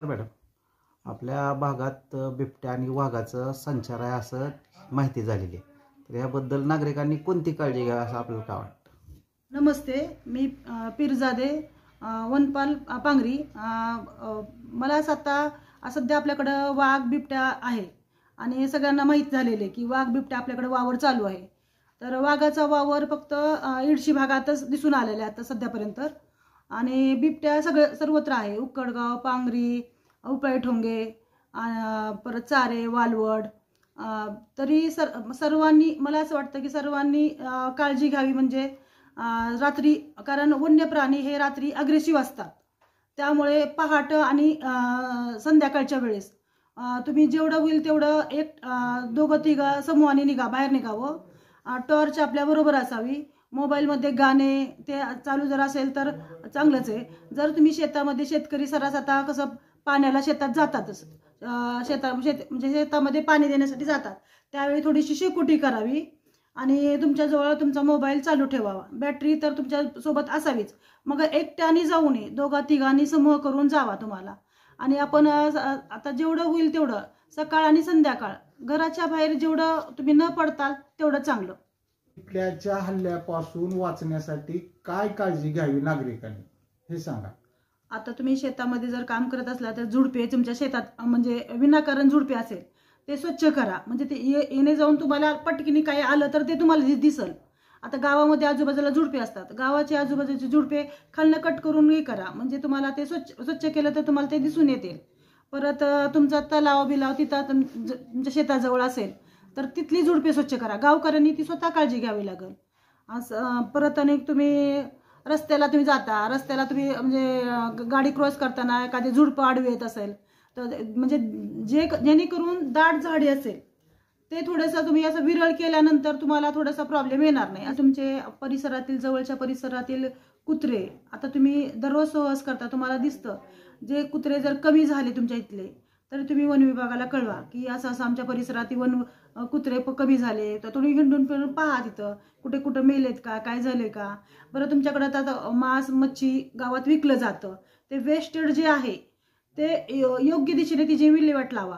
Madam, आपल्या भागात बिबट्या आणि वाघाचा संचार आहे असं माहिती झालेली आहे. तर याबद्दल नागरिकांनी कोणती काळजी घ्यावी असं आपल्याला काय वाटतं? नमस्ते, मी पीरजादे वनपाल पांगरी. मला असं आता सध्या आपल्याकडं वाघ बिबट्या आहे आणि सगळ्यांना माहीत झालेले की वाघ बिबट्या आपल्याकडे वावर चालू आहे. तर वाघाचा वावर फक्त इडशी भागातच दिसून आलेला आहे आता सध्यापर्यंत. आणि बिबट्या सर्वत्र आहे. उक्कडगाव, पांगरी, उपळे ठोंगे, परत चारे, वालवड. तरी सर्वांनी मला असं वाटतं की सर्वांनी काळजी घ्यावी. म्हणजे रात्री, कारण वन्य प्राणी हे रात्री अग्रेसिव्ह असतात. त्यामुळे पहाट आणि संध्याकाळच्या वेळेस तुम्ही जेवढं होईल तेवढं दोघं तिघं समूहाने बाहेर निघावं. टॉर्च आपल्या बरोबर असावी. मोबाईलमध्ये गाणे ते चालू जर असेल तर चांगलंच आहे. जर तुम्ही शेतामध्ये, शेतकरी सरास आता कसं पाण्याला शेतात जातातच, म्हणजे शेतामध्ये पाणी देण्यासाठी जातात, त्यावेळी थोडीशी शेकोटी करावी आणि तुमच्याजवळ तुमचा मोबाईल चालू ठेवावा. बॅटरी तर तुमच्या सोबत असावीच. मग एकट्याने जाऊ नये, दोघा तिघांनी समूह करून जावा तुम्हाला. आणि आपण आता जेवढं होईल तेवढं सकाळ आणि संध्याकाळ घराच्या बाहेर जेवढं तुम्ही न पडताल तेवढं चांगलं. बिबट्याच्या हल्ल्यापासून वाचण्यासाठी काय काळजी घ्यावी नागरिकांनी हे सांगा. आता तुम्ही शेतामध्ये जर काम करत असला तर झुडपे तुमच्या शेतात, म्हणजे विनाकारण झुडपे असेल ते स्वच्छ करा. म्हणजे ते येणे जाऊन तुम्हाला पटकीने काही आलं तर ते तुम्हाला दिसल. आता गावामध्ये आजूबाजूला झुडपे असतात, गावाचे आजूबाजूचे झुडपे खालनं कट करून हे करा. म्हणजे तुम्हाला ते स्वच्छ केलं तर तुम्हाला ते दिसून येतील. परत तुमचा तलाव बिलाव तिथं तुमच्या शेताजवळ असेल तर तिथली झुडपे स्वच्छ करा. गावकऱ्यांनी ती स्वतः काळजी घ्यावी लागेल. असं परत अनेक तुम्ही रस्त्याला जाता, रस्त्याला म्हणजे गाडी क्रॉस करताना एखादी झुडपं आडवी येत असेल तर म्हणजे जेणेकरून दाट झाडी असेल ते थोडंसं तुम्ही असं विरळ केल्यानंतर तुम्हाला थोडासा प्रॉब्लेम येणार नाही. तुमचे परिसरातील, जवळच्या परिसरातील कुत्रे आता तुम्ही दररोज सहवास करता, तुम्हाला दिसतं. जे कुत्रे जर कमी झाले तुमच्या इथले तर तुम्ही वन विभागाला कळवा की असं असं आमच्या परिसरातील कुत्रे कमी झाले. तर तुम्ही हिंडून फिरून पहा तिथं कुठे कुठं मेलेत का, काय झाले का. बरं, तुमच्याकडं आता मांस मच्छी गावात विकलं जातं, ते वेस्टेड जे आहे ते योग्य दिशेने तिची विल्हेवाट लावा.